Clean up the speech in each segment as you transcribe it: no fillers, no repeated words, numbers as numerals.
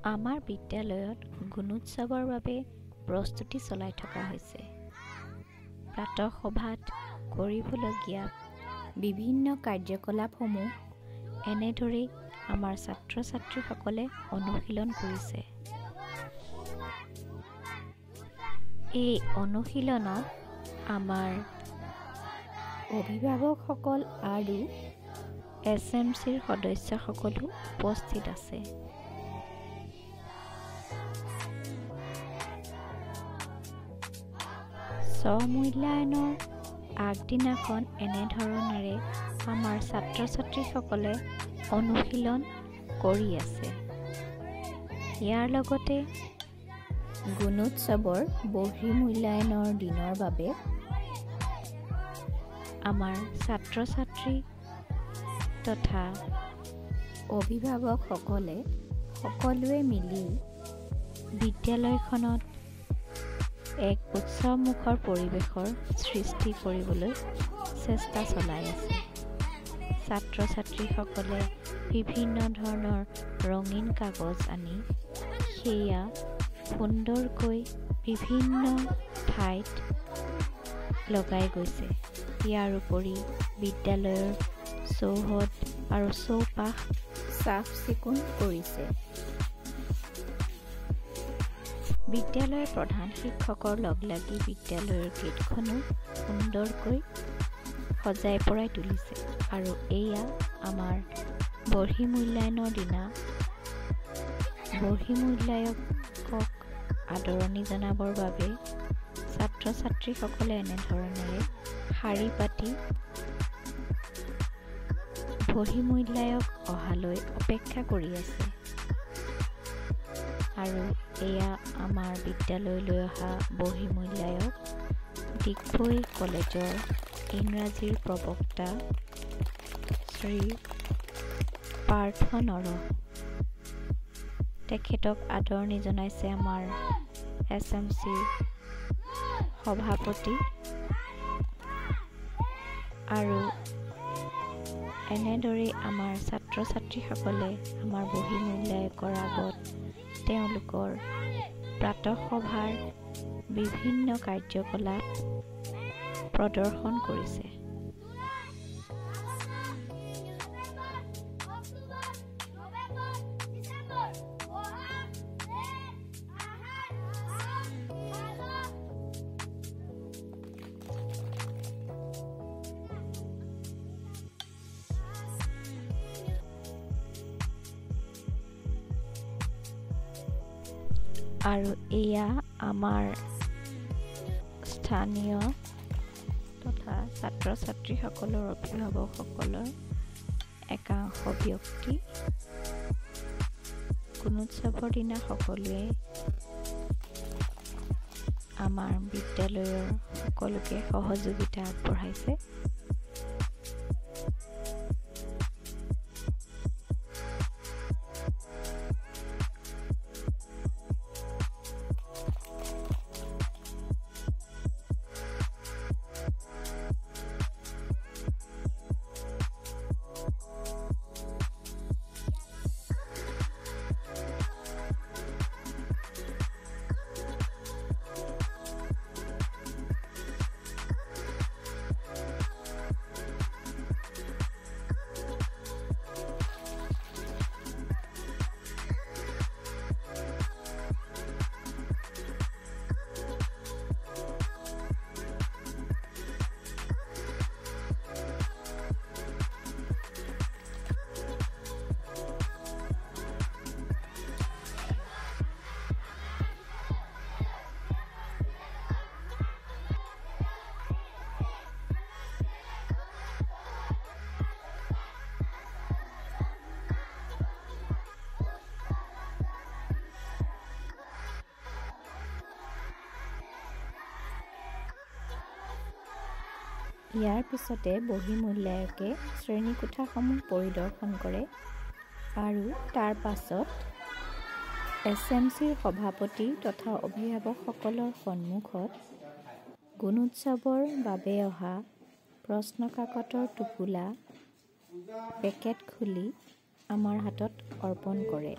আমাৰ বিদ্যালয়ত গুণোৎসৱৰ বাবে প্ৰস্তুতি চলাই থকা হৈছে। প্ৰাতঃসভাত কৰিবলগীয়া বিভিন্ন কাৰ্যকলাপসমূহ এনেদৰেই আমাৰ ছাত্ৰ ছাত্ৰীসকলে অনুশীলন কৰিছে। এই অনুশীলনত আমাৰ অভিভাৱকসকল আৰু SMCৰ সদস্যসকলো উপস্থিত আছে। স্ব-মূল্যায়নৰ আগদিনাখন এনেধৰণেৰে আমাৰ ছাত্ৰ ছাত্ৰীসকলে অনুশীলন কৰি আছে। ইয়াৰ লগতে গুণোৎসৱৰ বহিঃমূল্যায়নৰ দিনৰ বাবে আমাৰ ছাত্ৰ ছাত্ৰী তথা অভিভাৱকসকলে সকলোৱে মিলি বিদ্যালয়খনত এক উৎসৱমুখৰ পৰিৱেশৰ সৃষ্টি কৰিবলৈ চেষ্টা চলাই আছে। ছাত্ৰ ছাত্ৰীসকলে বিভিন্ন ধৰণৰ ৰঙীন কাগজ আনি সেয়া সুন্দৰকৈ বিভিন্ন ঠাইত লগাই গৈছে। ইয়াৰ উপৰি বিদ্যালয়ৰ চৌহদ আৰু চৌপাশ চাফ চিকুণ কৰিছে। বিদ্যালয়ৰ প্ৰধান শিক্ষকৰ লগ লাগি বিদ্যালয়ৰ গেটখনো সুন্দৰকৈ সজাই পৰাই তুলিছে। আৰু এয়া আমাৰ বহিঃমূল্যায়নৰ দিনা বহিঃমূল্যায়কক আদৰণি জনাবৰ বাবে ছাত্ৰ ছাত্ৰীসকলে এনেধৰণেৰে শাৰী পাতি বহিঃমূল্যায়ক অহালৈ অপেক্ষা কৰি আছে। আৰু এয়া আমাৰ বিদ্যালয়লৈ অহা বহিঃমূল্যায়ক ডিগবৈ কলেজৰ ইংৰাজীৰ প্ৰবক্তা শ্ৰী পাৰ্থ নৰ। তেখেতক আদৰণি জনাইছে আমাৰ SMCৰ সভাপতি। আৰু এনেদৰেই আমাৰ ছাত্ৰ ছাত্ৰীসকলে আমাৰ বহিঃমূল্যায়কৰ আগত তেওঁলোকৰ প্ৰাতঃসভাৰ বিভিন্ন কাৰ্যকলাপ প্ৰদৰ্শন কৰিছে। আৰু এয়া আমাৰ স্থানীয় তথা ছাত্ৰ ছাত্ৰীসকলৰ অভিভাৱকসকলৰ একাংশ ব্যক্তি গুণোৎসৱৰ দিনা সকলোৱে আমাৰ বিদ্যালয়ৰ সকলোকে সহযোগিতা আগবঢ়াইছে। ইয়াৰ পিছতে বহিঃমূল্যায়কে শ্ৰেণীকোঠাসমূহ পৰিদৰ্শন কৰে আৰু তাৰ পাছত SMCৰ সভাপতি তথা অভিভাৱকসকলৰ সন্মুখত গুণোৎসৱৰ বাবে অহা প্ৰশ্নকাকতৰ টোপোলা পেকেট খুলি আমাৰ হাতত অৰ্পণ কৰে।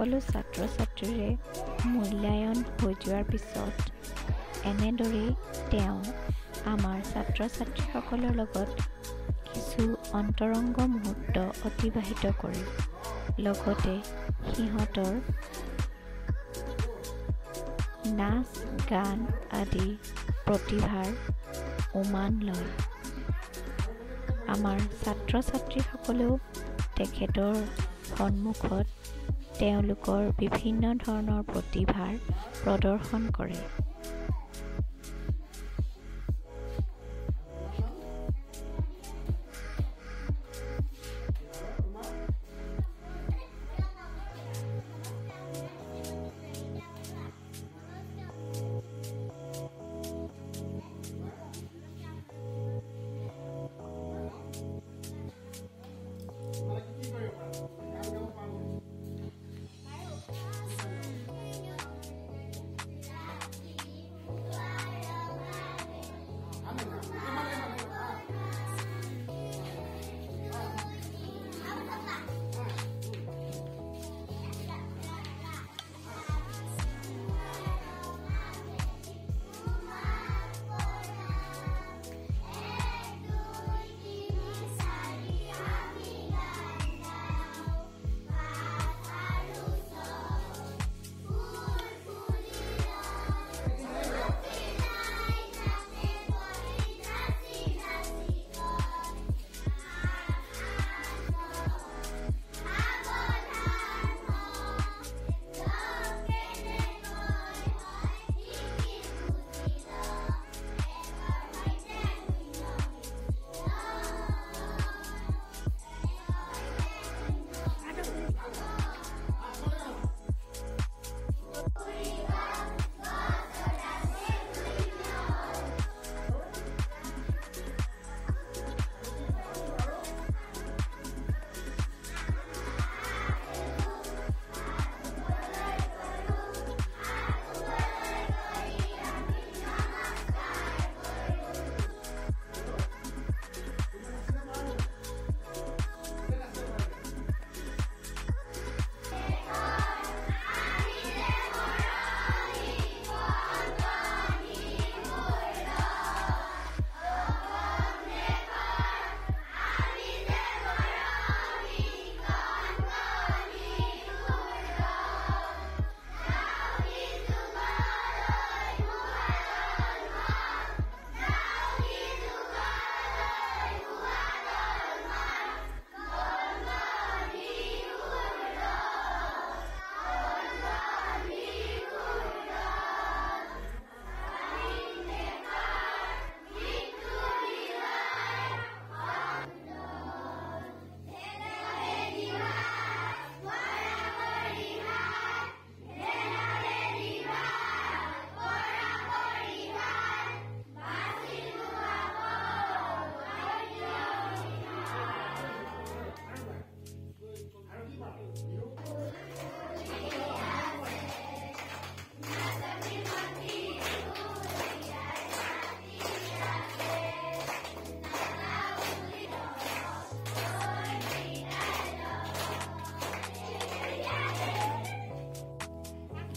সকলো ছাত্ৰ ছাত্ৰীৰে মূল্যায়ন হৈ যোৱাৰ পিছত এনেদৰেই তেওঁ আমাৰ ছাত্ৰ ছাত্ৰীসকলৰ লগত কিছু অন্তৰংগ মুহূৰ্ত অতিবাহিত কৰে লগতে সিহঁতৰ নাচ গান আদি প্ৰতিভাৰ উমান লয় আমাৰ ছাত্ৰ ছাত্ৰীসকলেও তেখেতৰ সন্মুখত তেওঁলোকৰ বিভিন্ন ধৰণৰ প্ৰতিভাৰ প্ৰদৰ্শন কৰে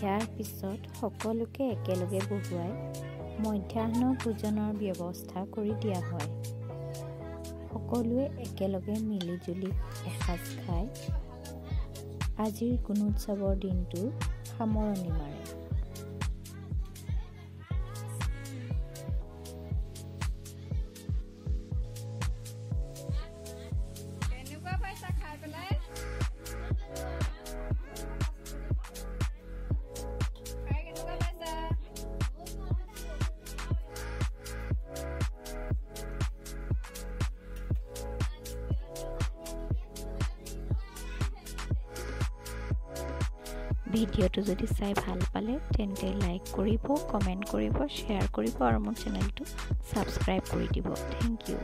ইয়াৰ পিছত সকলোকে একেলগে বহুৱাই মধ্যাহ্ন ভোজনৰ ব্যৱস্থা কৰি দিয়া হয় সকলোৱে একেলগে মিলিজুলি এসাঁজ খাই আজিৰ গুণোৎসৱৰ দিনটো সামৰণি মাৰে ভিডিঅ'টো যদি চাই ভাল পালে তেন্তে লাইক কৰিব কমেণ্ট কৰিব শ্বেয়াৰ কৰিব আৰু মোৰ চেনেলটো ছাবস্ক্ৰাইব কৰি দিব থেংক ইউ